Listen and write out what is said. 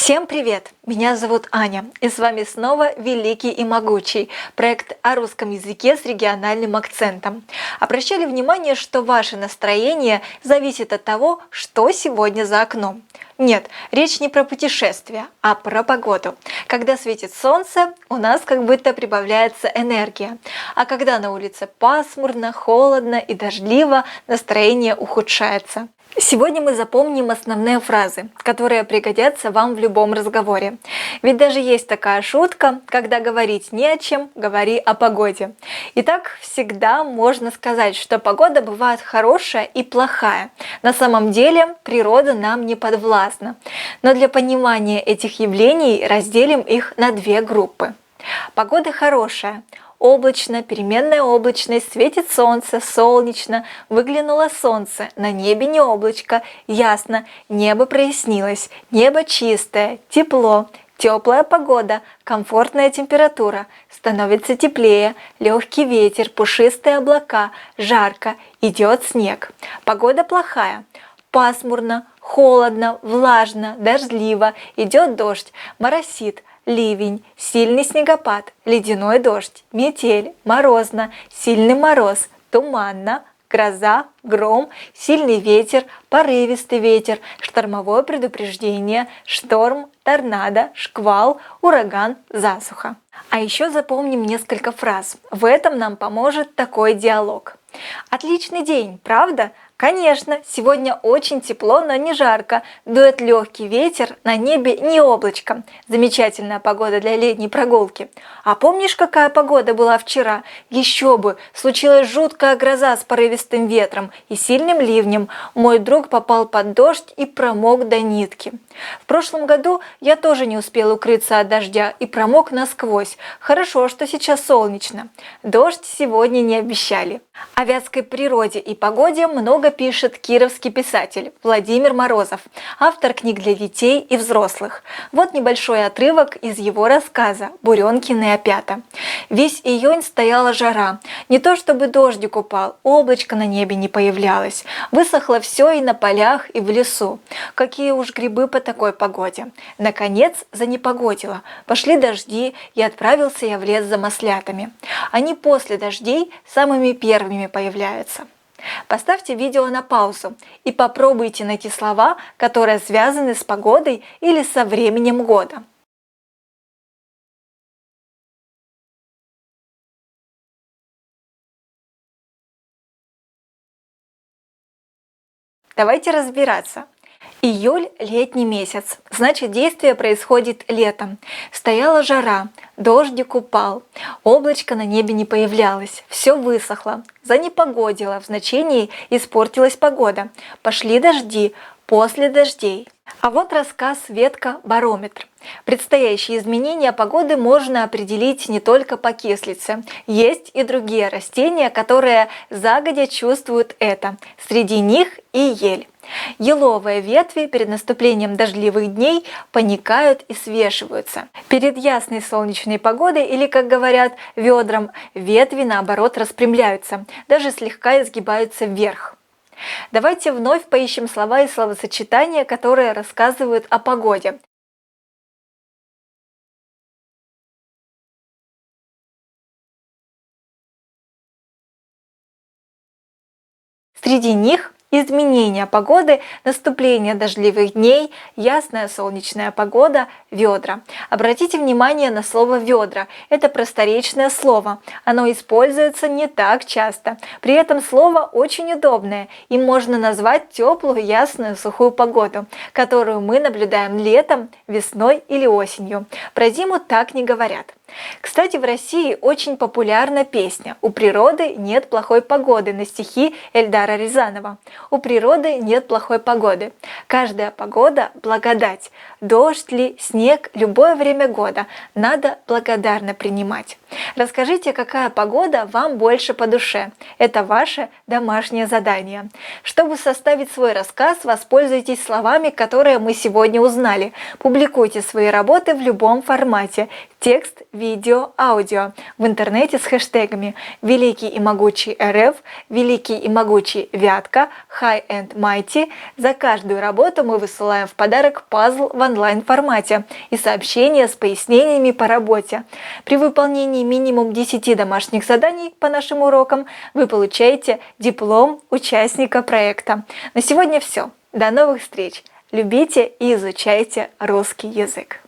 Всем привет! Меня зовут Аня, и с вами снова «Великий и могучий» – проект о русском языке с региональным акцентом. Обращали внимание, что ваше настроение зависит от того, что сегодня за окном. Нет, речь не про путешествия, а про погоду. Когда светит солнце, у нас как будто прибавляется энергия, а когда на улице пасмурно, холодно и дождливо, настроение ухудшается. Сегодня мы запомним основные фразы, которые пригодятся вам в любом разговоре. Ведь даже есть такая шутка, когда говорить не о чем, говори о погоде. Итак, всегда можно сказать, что погода бывает хорошая и плохая. На самом деле природа нам не подвластна. Но для понимания этих явлений разделим их на две группы. Погода хорошая. Облачно, переменная облачность, светит солнце, солнечно, выглянуло солнце, на небе не облачко, ясно, небо прояснилось, небо чистое, тепло, теплая погода, комфортная температура, становится теплее, легкий ветер, пушистые облака, жарко, идет снег. Погода плохая, пасмурно, холодно, влажно, дождливо, идет дождь, моросит, ливень, сильный снегопад, ледяной дождь, метель, морозно, сильный мороз, туманно, гроза, гром, сильный ветер, порывистый ветер, штормовое предупреждение, шторм, торнадо, шквал, ураган, засуха. А еще запомним несколько фраз. В этом нам поможет такой диалог. Отличный день, правда? Конечно, сегодня очень тепло, но не жарко. Дует легкий ветер, на небе не облачко. Замечательная погода для летней прогулки. А помнишь, какая погода была вчера? Еще бы! Случилась жуткая гроза с порывистым ветром и сильным ливнем. Мой друг попал под дождь и промок до нитки. В прошлом году я тоже не успел укрыться от дождя и промок насквозь. Хорошо, что сейчас солнечно. Дождь сегодня не обещали. О вятской природе и погоде много пишет кировский писатель Владимир Морозов, автор книг для детей и взрослых. Вот небольшой отрывок из его рассказа «Буренкины опята». Весь июнь стояла жара. Не то чтобы дождик упал, облачко на небе не появлялось. Высохло все и на полях, и в лесу. Какие уж грибы по такой погоде. Наконец занепогодило. Пошли дожди, и отправился я в лес за маслятами. Они после дождей самыми первыми появляются. Поставьте видео на паузу и попробуйте найти слова, которые связаны с погодой или со временем года. Давайте разбираться. Июль – летний месяц, значит действие происходит летом. Стояла жара, дождик упал, облачко на небе не появлялось, все высохло, занепогодило, в значении испортилась погода, пошли дожди, после дождей. А вот рассказ «Ветка барометр». Предстоящие изменения погоды можно определить не только по кислице. Есть и другие растения, которые загодя чувствуют это. Среди них и ель. Еловые ветви перед наступлением дождливых дней паникают и свешиваются. Перед ясной солнечной погодой или, как говорят, ведром, ветви наоборот распрямляются, даже слегка изгибаются вверх. Давайте вновь поищем слова и словосочетания, которые рассказывают о погоде. Среди них изменения погоды, наступление дождливых дней, ясная солнечная погода, ведра. Обратите внимание на слово «ведра». Это просторечное слово. Оно используется не так часто. При этом слово очень удобное. Им можно назвать теплую, ясную, сухую погоду, которую мы наблюдаем летом, весной или осенью. Про зиму так не говорят. Кстати, в России очень популярна песня «У природы нет плохой погоды» на стихи Эльдара Рязанова. У природы нет плохой погоды. Каждая погода – благодать. Дождь ли, снег, любое время года надо благодарно принимать. Расскажите, какая погода вам больше по душе. Это ваше домашнее задание. Чтобы составить свой рассказ, воспользуйтесь словами, которые мы сегодня узнали. Публикуйте свои работы в любом формате – текст, видео, аудио в интернете с хэштегами «Великий и могучий РФ», «Великий и могучий Вятка», «High and Mighty». За каждую работу мы высылаем в подарок пазл в онлайн-формате и сообщения с пояснениями по работе. При выполнении минимум 10 домашних заданий по нашим урокам вы получаете диплом участника проекта. На сегодня все. До новых встреч! Любите и изучайте русский язык.